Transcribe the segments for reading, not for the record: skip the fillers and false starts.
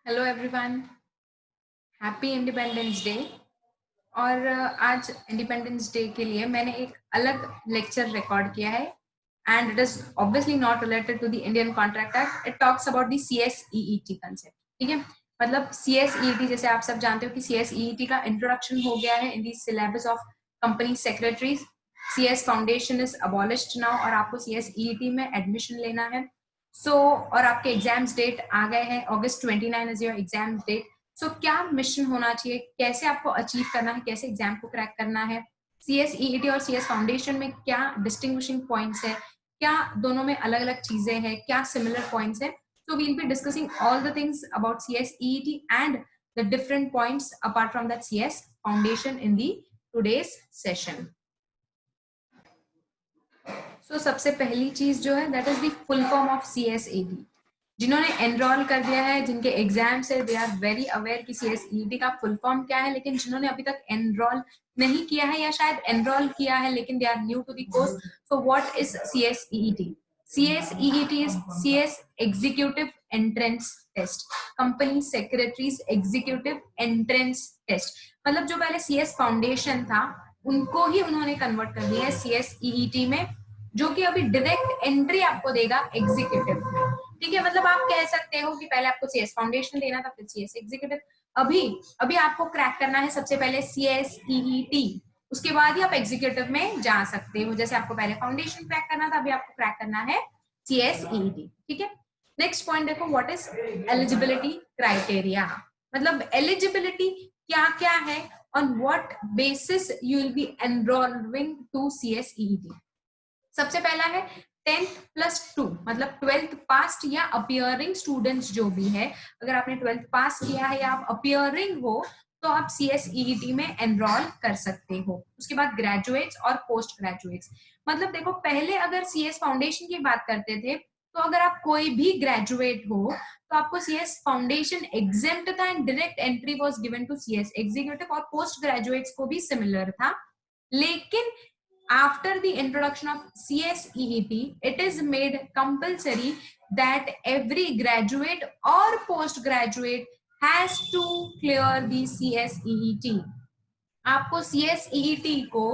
Hello everyone, happy independence day. और आज independence day के लिए मैंने एक अलग लेक्चर रिकॉर्ड किया है and it is obviously not related to the Indian contract act. It talks about the CSEET concept. ठीक है, मतलब CSEET जैसे आप सब जानते हो कि CSEET का इंट्रोडक्शन हो गया है in the syllabus of company secretaries. CS foundation is abolished now और आपको CSEET में एडमिशन लेना है। और आपके एग्जाम्स डेट आ गए हैं, August 29 is your exam date. क्या मिशन होना चाहिए, कैसे आपको अचीव करना है, कैसे एग्जाम को क्रैक करना है, CSEET और CS फाउंडेशन में क्या डिस्टिंग्विशिंग पॉइंट्स है, क्या दोनों में अलग अलग चीजें हैं, क्या सिमिलर पॉइंट्स है। So we'll be discussing all the things about CSEET and the different points apart from that CS foundation in the today's session. सबसे पहली चीज जो है that is the full form of CSEET। जिन्होंने enrol कर दिया है, जिनके एग्जाम्स है, दे आर वेरी अवेयर कि CSEET का फुल फॉर्म क्या है। लेकिन जिन्होंने अभी तक एनरोल नहीं किया है या शायद एनरोल किया है लेकिन they are new to the course, so what is CSEET? CSEET is CS Executive Entrance Test, company secretaries executive entrance test. मतलब जो पहले CS फाउंडेशन था उनको ही उन्होंने कन्वर्ट कर दिया है CSEET में, जो कि अभी डायरेक्ट एंट्री आपको देगा एग्जीक्यूटिव में। ठीक है, मतलब आप कह सकते हो कि पहले आपको CS फाउंडेशन देना था, फिर CS एग्जीक्यूटिव। अभी अभी आपको क्रैक करना है सबसे पहले CSEET, उसके बाद ही आप एग्जीक्यूटिव में जा सकते हो। जैसे आपको पहले फाउंडेशन क्रैक करना था, अभी आपको क्रैक करना है CSEET। ठीक है, नेक्स्ट पॉइंट देखो, व्हाट इज एलिजिबिलिटी क्राइटेरिया। मतलब एलिजिबिलिटी क्या क्या है, on what basis you will be enrolling to CSEET। सबसे पहला है 10+2, मतलब 12th पास या अपियरिंग स्टूडेंट्स जो भी है। अगर आपने 12th पास किया है या आप अपियरिंग हो तो आप CSEET में एनरोल कर सकते हो। उसके बाद ग्रेजुएट्स और पोस्ट ग्रेजुएट्स। मतलब देखो, पहले अगर CS फाउंडेशन की बात करते थे तो अगर आप कोई भी ग्रेजुएट हो तो आपको CS फाउंडेशन एग्जेम्प्ट था and direct entry was given to CS executive, और पोस्ट ग्रेजुएट्स को भी सिमिलर था। लेकिन after the introduction of CSEET, it is made compulsory that every graduate or postgraduate has to clear the CSEET. आपको CSEET को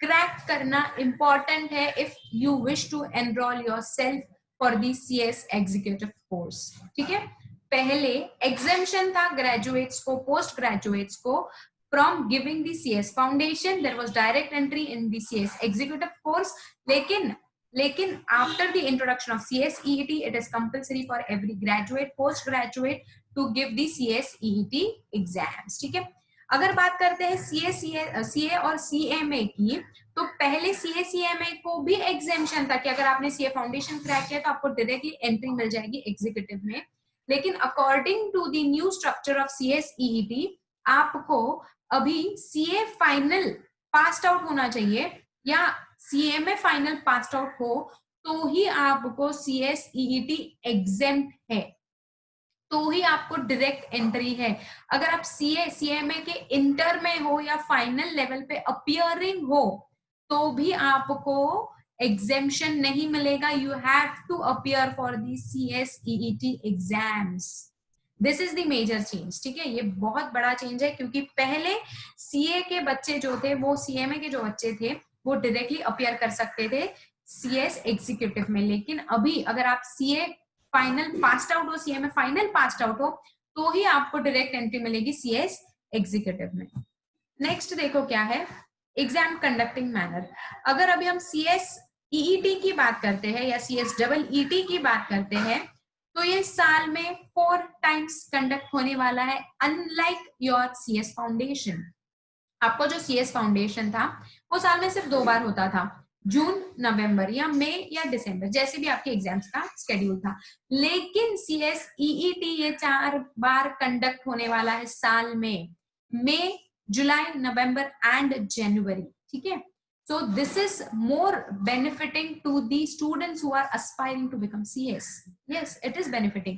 crack करना important है if you wish to enroll yourself for the CS executive course. ठीक है, पहले exemption था graduates को, post graduates को from giving the CS foundation, there was direct entry in the CS executive course. लेकिन after the introduction of CSEET, it is compulsory for every graduate, post graduate to give the CSEET exams. ठीक है, अगर बात करते हैं CA और CMA की, तो पहले CMA को भी एग्जेम्पशन था कि अगर आपने CA फाउंडेशन क्रैक किया तो आपको डायरेक्टली एंट्री मिल जाएगी एग्जीक्यूटिव में। लेकिन according to the new structure of CSEET, आपको अभी CA फाइनल पास्ड आउट होना चाहिए या CMA फाइनल पास्ड आउट हो तो ही आपको CSEET एग्जेम्प्ट है, तो ही आपको डायरेक्ट एंट्री है। अगर आप CMA के इंटर में हो या फाइनल लेवल पे अपियरिंग हो तो भी आपको एग्जेम्पशन नहीं मिलेगा। You have to appear for the CSEET exams. This is the major change. ठीक है, ये बहुत बड़ा चेंज है क्योंकि पहले CA के बच्चे जो थे, वो CMA के जो बच्चे थे वो डायरेक्टली अपियर कर सकते थे CS एग्जीक्यूटिव में। लेकिन अभी अगर आप CA फाइनल पास्ड आउट हो, CMA फाइनल पास्ड आउट हो तो ही आपको डायरेक्ट एंट्री मिलेगी CS एग्जीक्यूटिव में। नेक्स्ट देखो क्या है, एग्जाम कंडक्टिंग मैनर। अगर अभी हम CSEET की बात करते हैं या CSEET की बात करते हैं तो ये साल में 4 टाइम्स कंडक्ट होने वाला है, अनलाइक योर CS फाउंडेशन। आपको जो CS फाउंडेशन था वो साल में सिर्फ 2 बार होता था, जून नवंबर या मई या दिसंबर, जैसे भी आपके एग्जाम्स का शेड्यूल था। लेकिन CSEET ये 4 बार कंडक्ट होने वाला है साल में, मई, जुलाई, नवंबर एंड जनवरी। ठीक है, so this is more benefiting to the students who are aspiring to become CS. Yes, it is benefiting.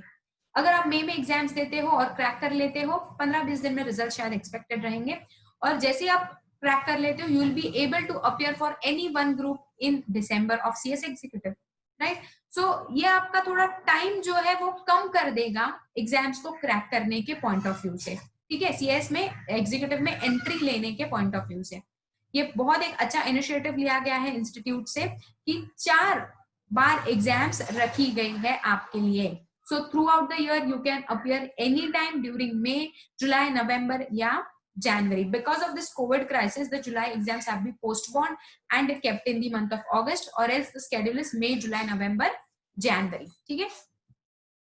अगर आप मई में एग्जाम्स देते हो और क्रैक कर लेते हो, 15-20 दिन में रिजल्ट शायद एक्सपेक्टेड रहेंगे, और जैसे आप क्रैक कर लेते हो you will be able to appear for any one group in December of CS executive. Right. So ये आपका थोड़ा टाइम जो है वो कम कर देगा एग्जाम्स को क्रैक करने के पॉइंट ऑफ व्यू से, ठीक है, सीएस में एग्जीक्यूटिव में एंट्री लेने के पॉइंट ऑफ व्यू से। ये बहुत एक अच्छा इनिशिएटिव लिया गया है इंस्टीट्यूट से कि 4 बार एग्जाम्स रखी गई है आपके लिए। So through out the year you can appear any time during May, July, November या January. Because of this COVID crisis, the July exams have been postponed and kept in the month of August, or else the schedule is May, July, November, January. ठीक है।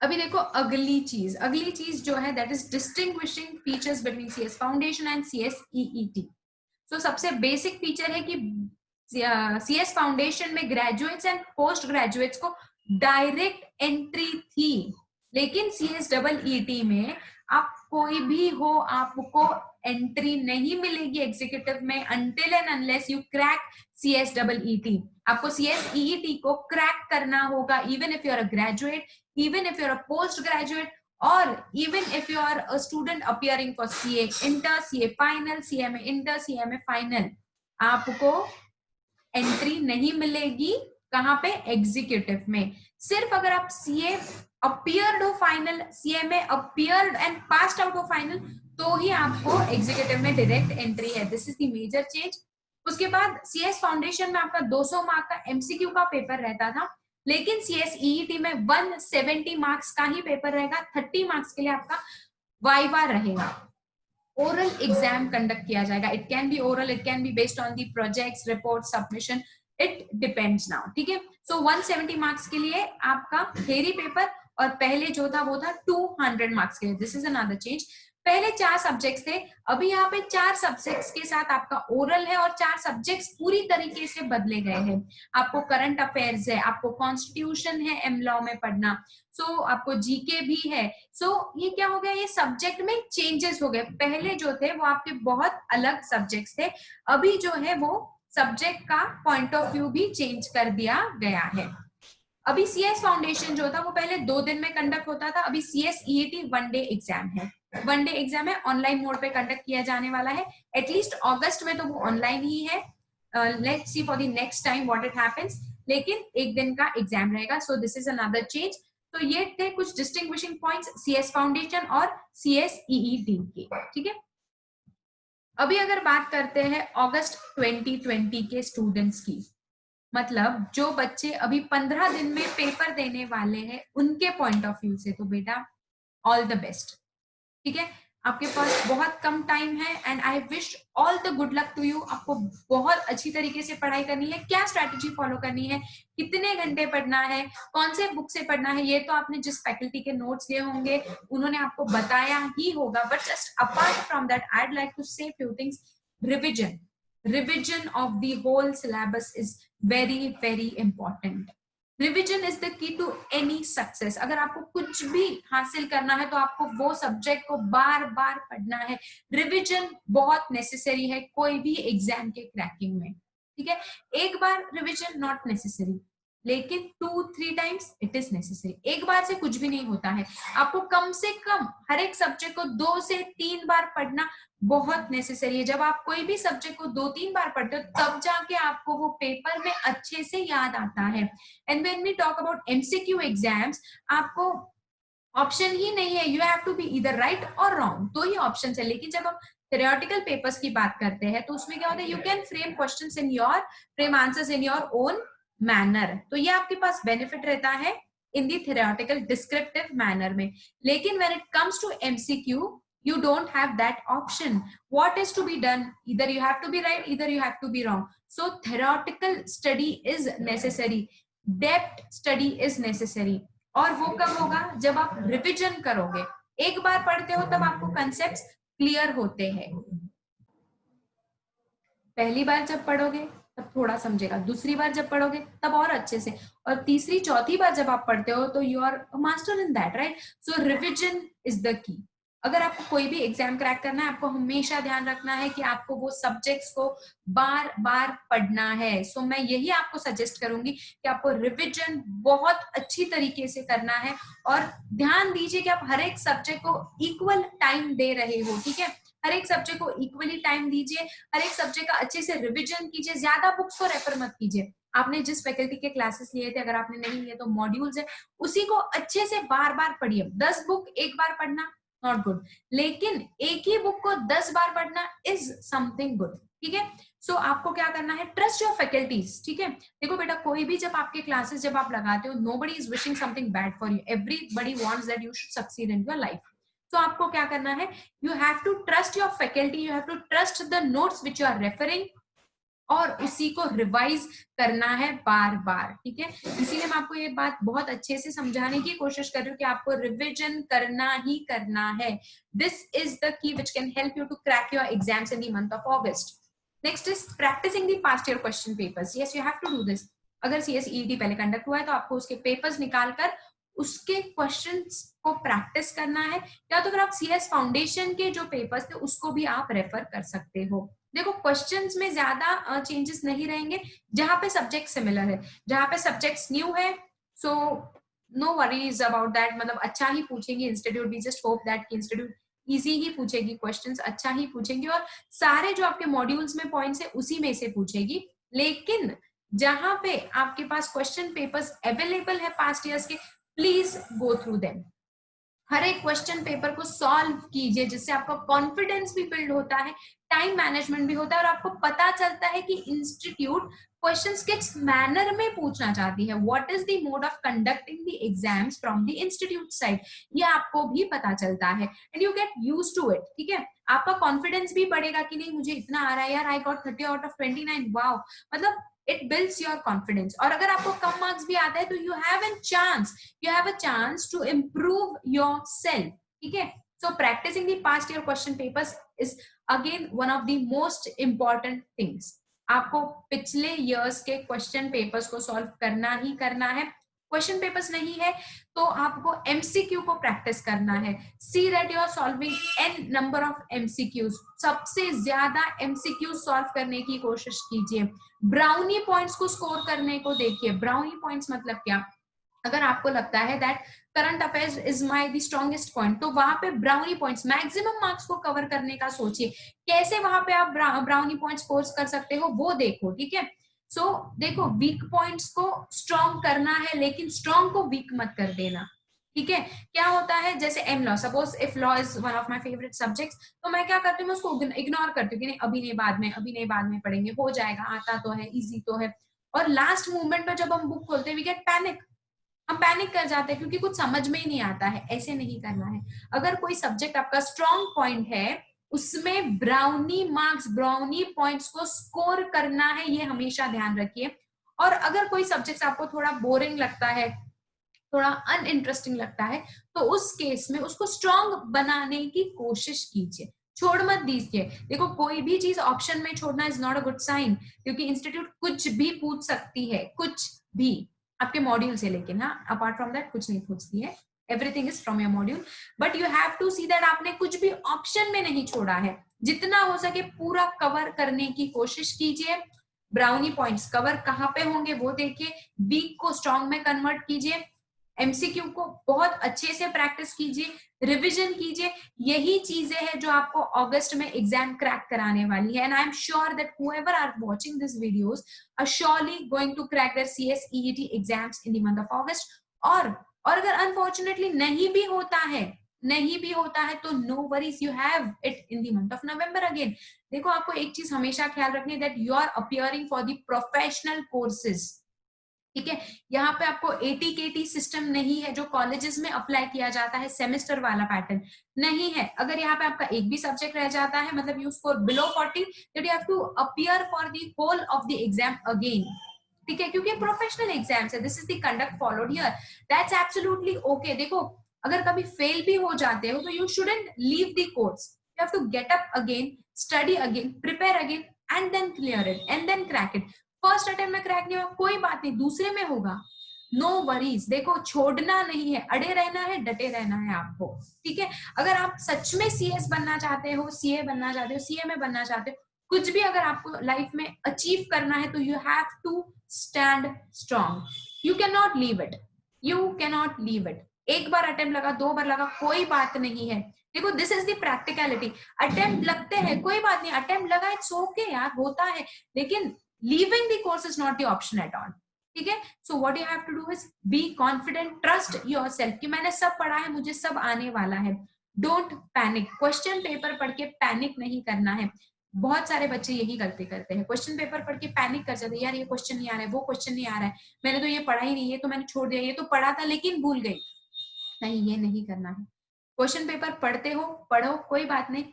अभी देखो अगली चीज जो है that is distinguishing features between CS foundation and CS EET. तो सबसे बेसिक फीचर है कि सीएस फाउंडेशन में ग्रेजुएट्स एंड पोस्ट ग्रेजुएट्स को डायरेक्ट एंट्री थी, लेकिन सीएस डबल ईटी में आप कोई भी हो आपको एंट्री नहीं मिलेगी एग्जीक्यूटिव में until and unless you crack CS double ET। आपको CS EET को क्रैक करना होगा even if you are a graduate, even if you are a post graduate, or even if you are a student appearing for CA inter, CA final, CMA inter, CMA final, आपको entry नहीं मिलेगी कहां पे executive में। सिर्फ अगर आप CA appeared हो final, CMA appeared and passed out हो फाइनल, तो ही आपको एग्जीक्यूटिव में डायरेक्ट एंट्री है। This is the major change. उसके बाद सीएस फाउंडेशन में आपका 200 मार्क का एमसीक्यू का पेपर रहता था, लेकिन सीएस ईईटी में 170 मार्क्स का ही पेपर रहेगा। 30 मार्क्स के लिए आपका वाइवा रहेगा, ओरल एग्जाम कंडक्ट किया जाएगा। It can be oral, it can be based on the projects, report, submission, it depends now, ठीक है। सो 170 मार्क्स के लिए आपका थ्योरी पेपर, और पहले जो था वो था 200 मार्क्स के लिए। This is another change. पहले 4 सब्जेक्ट्स थे, अभी यहाँ पे 4 सब्जेक्ट्स के साथ आपका ओरल है, और 4 सब्जेक्ट्स पूरी तरीके से बदले गए हैं। आपको करंट अफेयर्स है, आपको कॉन्स्टिट्यूशन है एम लॉ में पढ़ना, आपको जीके भी है। ये क्या हो गया, ये सब्जेक्ट में चेंजेस हो गए। पहले जो थे वो आपके बहुत अलग सब्जेक्ट्स थे, अभी जो है वो सब्जेक्ट का पॉइंट ऑफ व्यू भी चेंज कर दिया गया है। अभी सीएस फाउंडेशन जो था वो पहले 2 दिन में कंडक्ट होता था, अभी सीएस ईईटी 1 डे एग्जाम है। 1 डे एग्जाम है, ऑनलाइन मोड पे कंडक्ट किया जाने वाला है। एटलीस्ट अगस्त में तो वो ऑनलाइन ही है। Let's see for the next time what it happens, लेकिन 1 दिन का एग्जाम रहेगा। So this is another change. तो ये थे कुछ डिस्टिंग्विशिंग पॉइंट्स सीएस फाउंडेशन और सीएस ईईटी के, ठीक है। अभी अगर बात करते हैं अगस्त 2020 के स्टूडेंट्स की, मतलब जो बच्चे अभी 15 दिन में पेपर देने वाले हैं, उनके पॉइंट ऑफ व्यू से तो बेटा ऑल द बेस्ट, ठीक है। आपके पास बहुत कम टाइम है and I wish all the good luck to you. आपको बहुत अच्छी तरीके से पढ़ाई करनी है। क्या स्ट्रैटेजी फॉलो करनी है, कितने घंटे पढ़ना है, कौन से बुक से पढ़ना है, ये तो आपने जिस फैकल्टी के नोट्स लिए होंगे उन्होंने आपको बताया ही होगा। But just apart from that I would like to say few things. Revision of the whole syllabus is very very important. Revision is the key to any success. अगर आपको कुछ भी हासिल करना है तो आपको वो सब्जेक्ट को बार बार पढ़ना है। रिविजन बहुत नेसेसरी है कोई भी एग्जाम के क्रैकिंग में, ठीक है। एक बार रिविजन नॉट नेसेसरी, लेकिन 2-3 टाइम्स इट इज नेसेसरी। एक बार से कुछ भी नहीं होता है, आपको कम से कम हर एक सब्जेक्ट को 2 से 3 बार पढ़ना बहुत नेसेसरी है। जब आप कोई भी सब्जेक्ट को 2-3 बार पढ़ते हो तब जाके आपको वो पेपर में अच्छे से याद आता है। And when we talk about MCQ exams, आपको ऑप्शन ही नहीं है, you have to be either right और रॉन्ग, दो ही ऑप्शन है। लेकिन जब हम थ्योरेटिकल पेपर्स की बात करते हैं तो उसमें क्या होता है, you can frame answers in your own manner. तो ये आपके पास बेनिफिट रहता है in the theoretical descriptive manner में। लेकिन when it comes to MCQ, you don't have that option. What is to be done? Either you have to be right, either you have to be wrong. So theoretical study is necessary, depth study is necessary. और वो कब होगा, जब आप revision करोगे। एक बार पढ़ते हो तब आपको कंसेप्ट्स क्लियर होते हैं। पहली बार जब पढ़ोगे तब थोड़ा समझेगा, दूसरी बार जब पढ़ोगे तब और अच्छे से, और तीसरी चौथी बार जब आप पढ़ते हो तो you are master in that, right. So revision is the key. अगर आपको कोई भी एग्जाम क्रैक करना है, आपको हमेशा ध्यान रखना है कि आपको वो सब्जेक्ट्स को बार बार पढ़ना है। सो मैं यही आपको सजेस्ट करूंगी कि आपको रिविजन बहुत अच्छी तरीके से करना है, और ध्यान दीजिए कि आप हर एक सब्जेक्ट को इक्वल टाइम दे रहे हो, ठीक है। हर एक सब्जेक्ट को इक्वली टाइम दीजिए, हर एक सब्जेक्ट का अच्छे से रिविजन कीजिए, ज्यादा बुक्स को रेफर मत कीजिए। आपने जिस फैकल्टी के क्लासेस लिए थे, अगर आपने नहीं लिए तो मॉड्यूल्स है, उसी को अच्छे से बार बार पढ़िए। 10 बुक एक बार पढ़ना नॉट गुड, लेकिन एक ही बुक को 10 बार पढ़ना इज समथिंग गुड, ठीक है। सो आपको क्या करना है, ट्रस्ट योर फैकल्टीज, ठीक है। देखो बेटा, कोई भी जब आपके क्लासेस जब आप लगाते हो, nobody is wishing something bad for you, everybody wants that you should succeed in your life. तो आपको क्या करना है, you have to trust your faculty, you have to trust the notes which you are referring, और उसी को revise करना है बार बार, ठीक है। इसीलिए मैं आपको ये बात बहुत अच्छे से समझाने की कोशिश कर रही हूँ कि आपको रिविजन करना ही करना है। This is the key which can help you to crack your exams in the month of August. Next is practising the past year question papers. Yes, you have to do this. अगर CSED पहले conduct हुआ है तो आपको उसके papers निकालकर उसके questions को प्रैक्टिस करना है, या तो अगर आप CS फाउंडेशन के जो पेपर्स थे उसको भी आप रेफर कर सकते हो। देखो, क्वेश्चंस में ज्यादा चेंजेस नहीं रहेंगे, जहां पे सब्जेक्ट सिमिलर है, जहां पे सब्जेक्ट्स न्यू है, so no worries about that, मतलब अच्छा ही पूछेंगे institute. We just hope that कि इंस्टीट्यूट इजी ही पूछेगी क्वेश्चंस, अच्छा ही पूछेंगे, और सारे जो आपके मॉड्यूल्स में पॉइंट्स है उसी में से पूछेगी। लेकिन जहां पे आपके पास क्वेश्चन पेपर्स अवेलेबल है पास्ट ईयर्स के, प्लीज गो थ्रू देम। हर एक क्वेश्चन पेपर को सॉल्व कीजिए, जिससे आपका कॉन्फिडेंस भी बिल्ड होता है, टाइम मैनेजमेंट भी होता है, और आपको पता चलता है कि इंस्टीट्यूट क्वेश्चंस किस मैनर में पूछना चाहती है, what is the mode of conducting the exams from the institute side, ये आपको भी पता चलता है, and you get used to it, ठीक है। आपका कॉन्फिडेंस भी बढ़ेगा कि नहीं, मुझे इतना आ रहा है यार, I got 30 out of 29, wow, मतलब इट बिल्ड्स योर कॉन्फिडेंस। और अगर आपको कम मार्क्स भी आता है तो you have a chance to improve yourself, ठीक है। So practicing the past year question papers is again one of the most important things. आपको पिछले ईयर्स के क्वेश्चन पेपर्स को सॉल्व करना ही करना है। क्वेश्चन पेपर्स नहीं है तो आपको MCQ को प्रैक्टिस करना है। See that you are solving n number of MCQs, सबसे ज्यादा MCQ सॉल्व करने की कोशिश कीजिए। ब्राउनी पॉइंट्स को स्कोर करने को देखिए। ब्राउनी पॉइंट्स मतलब क्या, अगर आपको लगता है that current affairs is my the strongest point, तो वहां पे ब्राउनी पॉइंट्स, मैक्सिमम मार्क्स को कवर करने का सोचिए। कैसे वहां पे आप ब्राउनी पॉइंट्स स्कोर कर सकते हो वो देखो, ठीक है। सो देखो, वीक पॉइंट्स को स्ट्रॉन्ग करना है, लेकिन स्ट्रॉन्ग को वीक मत कर देना, ठीक है। क्या होता है, जैसे um law, suppose if law is one of my favourite subjects, तो मैं क्या करती हूँ, मैं उसको इग्नोर करती हूँ कि नहीं, अभी नहीं, बाद में, अभी नहीं, बाद में पढ़ेंगे, हो जाएगा, आता तो है, इजी तो है। और लास्ट मोमेंट पे जब हम बुक खोलते हैं, वी गेट पैनिक, हम पैनिक कर जाते हैं क्योंकि कुछ समझ में ही नहीं आता है। ऐसे नहीं करना है। अगर कोई सब्जेक्ट आपका स्ट्रॉन्ग पॉइंट है, उसमें ब्राउनी मार्क्स, ब्राउनी पॉइंट्स को स्कोर करना है, ये हमेशा ध्यान रखिए। और अगर कोई सब्जेक्ट आपको थोड़ा बोरिंग लगता है, थोड़ा अनइंटरेस्टिंग लगता है, तो उस केस में उसको स्ट्रॉन्ग बनाने की कोशिश कीजिए, छोड़ मत दीजिए। देखो, कोई भी चीज ऑप्शन में छोड़ना is not a good sign, क्योंकि इंस्टीट्यूट कुछ भी पूछ सकती है, कुछ भी आपके मॉड्यूल से, लेकिन हाँ, अपार्ट फ्रॉम दैट कुछ नहीं पूछती है, everything is from your module. But you have to see that आपने कुछ भी ऑप्शन में नहीं छोड़ा है। जितना हो सके पूरा कवर करने की कोशिश कीजिए। ब्राउनी पॉइंट्स कवर कहाँ पे होंगे वो देखिए, वीक को स्ट्रॉन्ग में कन्वर्ट कीजिए, MCQ को बहुत अच्छे से प्रैक्टिस कीजिए, रिवीजन कीजिए। यही चीजें हैं जो आपको अगस्त में एग्जाम क्रैक कराने वाली है, and I am sure that whoever are watching this videos are surely going to crack their CSET exams in the month of August। और अगर अनफॉर्चुनेटली नहीं भी होता है तो no worries, you have it in the month of November again. देखो, आपको एक चीज हमेशा ख्याल रखनी है, that you are appearing for the professional courses, ठीक है। यहाँ पे आपको ATKT सिस्टम नहीं है जो कॉलेजेस में अप्लाई किया जाता है, सेमेस्टर वाला पैटर्न नहीं है। अगर यहाँ पे आपका एक भी सब्जेक्ट रह जाता है, मतलब you score below 40, that you have to appear for the whole of the exam again, ठीक है, क्योंकि प्रोफेशनल एग्जाम्स है। This is the conduct followed here, that's absolutely okay. देखो, अगर कभी फेल भी हो जाते हो तो you shouldn't leave the course, you have to get up again, study again, prepare again, and then clear it, and then crack it. First attempt में crack नहीं हुआ, कोई बात नहीं, दूसरे में होगा, नो वरीज। देखो, छोड़ना नहीं है, अड़े रहना है, डटे रहना है आपको, ठीक है। अगर आप सच में CS बनना चाहते हो, CA बनना चाहते हो, CMA बनना चाहते हो, कुछ भी अगर आपको लाइफ में अचीव करना है, तो you have to stand strong, you can not leave it, you can not leave it. एक बार अटेम्प्ट लगा, 2 बार लगा, कोई बात नहीं है। देखो, this is the practicality. Attempt लगते हैं, कोई बात नहीं, अटेम्प्ट लगा, इट्स ओके यार, होता है, लेकिन leaving the course is not the option at all, ठीक है। So what you have to do is be confident, trust yourself कि मैंने सब पढ़ा है, मुझे सब आने वाला है। डोंट पैनिक, क्वेश्चन पेपर पढ़ के पैनिक नहीं करना है। बहुत सारे बच्चे यही गलती करते हैं, क्वेश्चन पेपर पढ़ के पैनिक कर जाते हैं, यार ये क्वेश्चन नहीं आ रहा है, वो क्वेश्चन नहीं आ रहा है, मैंने तो ये पढ़ा ही नहीं है, तो मैंने छोड़ दिया, ये तो पढ़ा था लेकिन भूल गई। नहीं, ये नहीं करना है। क्वेश्चन पेपर पढ़ते हो, पढ़ो, कोई बात नहीं,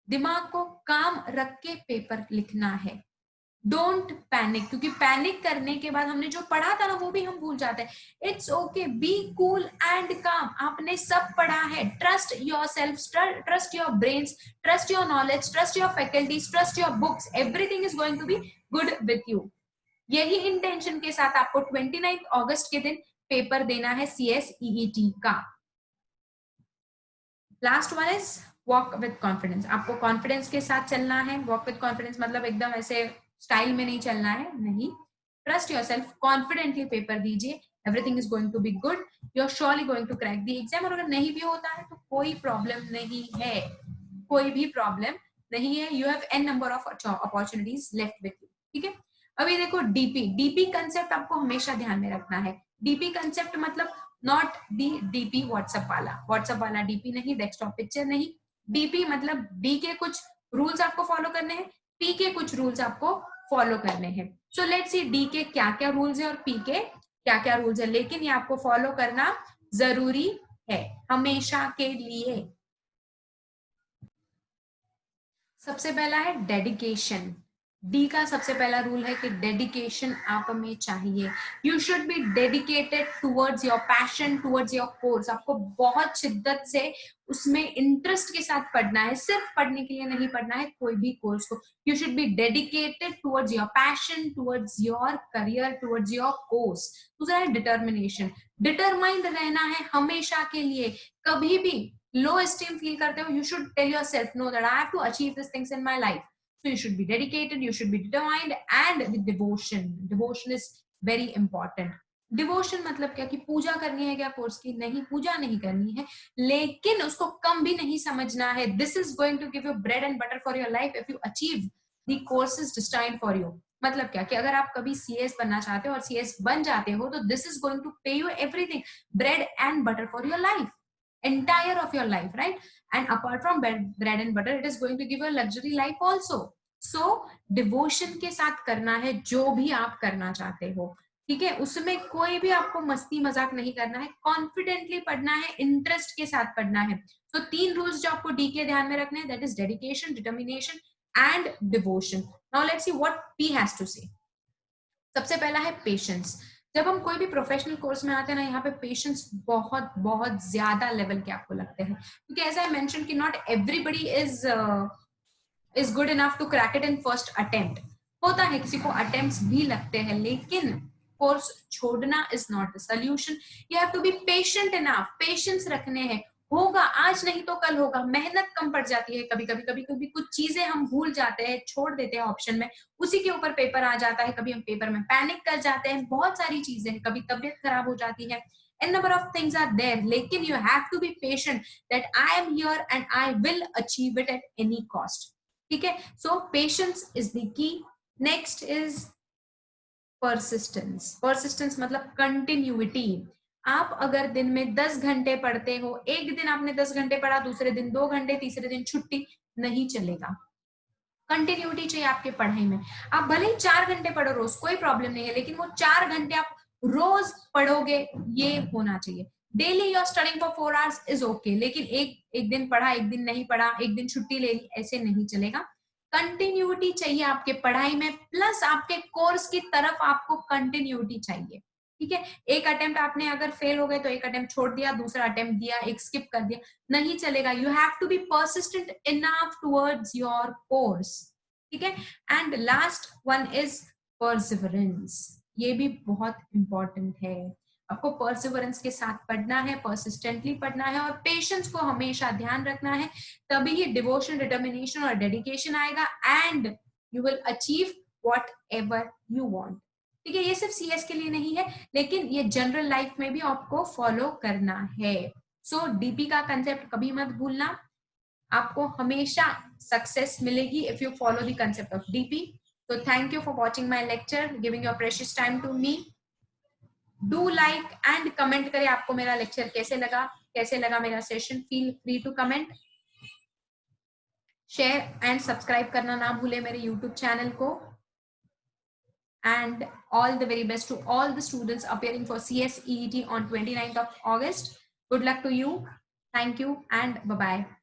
दिमाग को काम रख के पेपर लिखना है। डोंट पैनिक, क्योंकि पैनिक करने के बाद हमने जो पढ़ा था ना वो भी हम भूल जाते हैं। It's okay, be cool and calm, आपने सब पढ़ा है। Trust your self, trust your brains, trust your knowledge, trust your faculties, trust your books, everything is going to be good with you. यही इंटेंशन के साथ आपको 29 अगस्त के दिन पेपर देना है CSEET का। Last one is walk with confidence, आपको कॉन्फिडेंस के साथ चलना है। वॉक विथ कॉन्फिडेंस मतलब एकदम ऐसे स्टाइल में नहीं चलना है, नहीं। ट्रस्ट योरसेल्फ, कॉन्फिडेंटली पेपर दीजिए, everything is going to be good, you are surely going to crack the exam. और अगर नहीं भी होता है तो कोई प्रॉब्लम नहीं है, कोई भी प्रॉब्लम नहीं है। You have n number of opportunities left with you, ठीक है। अभी देखो डीपी कंसेप्ट आपको हमेशा ध्यान में रखना है। डीपी कंसेप्ट मतलब नॉट दी डीपी व्हाट्सएप वाला डीपी नहीं, डेस्कटॉप पिक्चर नहीं। डीपी मतलब डी के कुछ रूल्स आपको फॉलो करने हैं, पी के कुछ रूल्स आपको फॉलो करने हैं। सो लेट्स सी डी के क्या क्या रूल्स है और पी के क्या क्या रूल्स है, लेकिन ये आपको फॉलो करना जरूरी है हमेशा के लिए। सबसे पहला है डेडिकेशन। डी का सबसे पहला रूल है कि डेडिकेशन आप में चाहिए। You should be dedicated towards your passion, towards your course. आपको बहुत शिद्दत से उसमें इंटरेस्ट के साथ पढ़ना है, सिर्फ पढ़ने के लिए नहीं पढ़ना है कोई भी कोर्स को। You should be dedicated towards your passion, towards your career, towards your course. दूसरा है डिटर्मिनेशन, डिटरमाइंड रहना है हमेशा के लिए। कभी भी लो एस्टीम फील करते हो, you should tell yourself no, that I have to achieve these things in my life. So you should be dedicated, you should be determined, and with devotion is very important. Devotion मतलब क्या कि पूजा करनी है क्या course की? नहीं, पूजा नहीं करनी है, लेकिन उसको कम भी नहीं समझना है। This is going to give you bread and butter for your life if you achieve the courses designed for you. मतलब क्या कि अगर आप कभी CS बनना चाहते हो और CS बन जाते हो, तो दिस इज गोइंग टू पे you everything, bread and butter for your life, entire of your life, right? And apart from bread and butter, it is going to give you a luxury life also. So devotion के साथ करना है जो भी आप करना चाहते हो, ठीक है। उसमें कोई भी आपको मस्ती मजाक नहीं करना है, कॉन्फिडेंटली पढ़ना है, इंटरेस्ट के साथ पढ़ना है। तो 3 रूल्स जो आपको डी के ध्यान में रखने हैं, that is dedication, determination and devotion. Now let's see what P has to say. सबसे पहला है पेशेंस। जब हम कोई भी प्रोफेशनल कोर्स में आते हैं ना, यहाँ पे पेशेंस बहुत बहुत ज्यादा लेवल के आपको लगते हैं, क्योंकि एज आई मेंशन कि not everybody is good enough to crack it in first attempt. होता है किसी को अटेम्प्ट्स भी लगते हैं, लेकिन कोर्स छोड़ना is not the solution. You have to be patient enough, patience रखने हैं। होगा, आज नहीं तो कल होगा। मेहनत कम पड़ जाती है कभी कभी कुछ चीजें हम भूल जाते हैं, छोड़ देते हैं ऑप्शन में, उसी के ऊपर पेपर आ जाता है। कभी हम पेपर में पैनिक कर जाते हैं, बहुत सारी चीजें हैं, कभी तबीयत खराब हो जाती है, n number of things are there, लेकिन you have to be patient that I am here and I will achieve it at any cost, ठीक है। so patience is the key. next is persistence मतलब continuity। आप अगर दिन में 10 घंटे पढ़ते हो, एक दिन आपने 10 घंटे पढ़ा, दूसरे दिन 2 घंटे, तीसरे दिन छुट्टी, नहीं चलेगा। कंटिन्यूटी चाहिए आपके पढ़ाई में। आप भले ही 4 घंटे पढ़ो रोज, कोई प्रॉब्लम नहीं है, लेकिन वो 4 घंटे आप रोज पढ़ोगे, ये होना चाहिए। Daily your studying for 4 hours is okay, लेकिन एक दिन पढ़ा, एक दिन नहीं पढ़ा, एक दिन छुट्टी ले ली, ऐसे नहीं चलेगा। कंटिन्यूटी चाहिए आपके पढ़ाई में, प्लस आपके कोर्स की तरफ आपको कंटिन्यूटी चाहिए, ठीक है। एक अटेम्प्ट आपने अगर फेल हो गए तो एक अटेम्प्ट छोड़ दिया, दूसरा अटेम्प्ट दिया, एक स्किप कर दिया, नहीं चलेगा। You have to be persistent enough towards your course, ठीक है। And last one is perseverance. ये भी बहुत इंपॉर्टेंट है। आपको परसिवरेंस के साथ पढ़ना है, परसिस्टेंटली पढ़ना है, और पेशेंस को हमेशा ध्यान रखना है, तभी ये डिवोशन, डिटर्मिनेशन और डेडिकेशन आएगा, and you will achieve what ever you want, ठीक है। ये सिर्फ CS के लिए नहीं है, लेकिन ये जनरल लाइफ में भी आपको फॉलो करना है। सो डीपी का कंसेप्ट कभी मत भूलना, आपको हमेशा सक्सेस मिलेगी if you follow the concept of DP. So thank you for watching my lecture, giving your precious time to me. Do like and comment करें आपको मेरा lecture कैसे लगा मेरा session. Feel free to comment. Share and subscribe करना ना भूले मेरे YouTube channel को. And all the very best to all the students appearing for CSEET on 29th of August. Good luck to you. Thank you and bye-bye.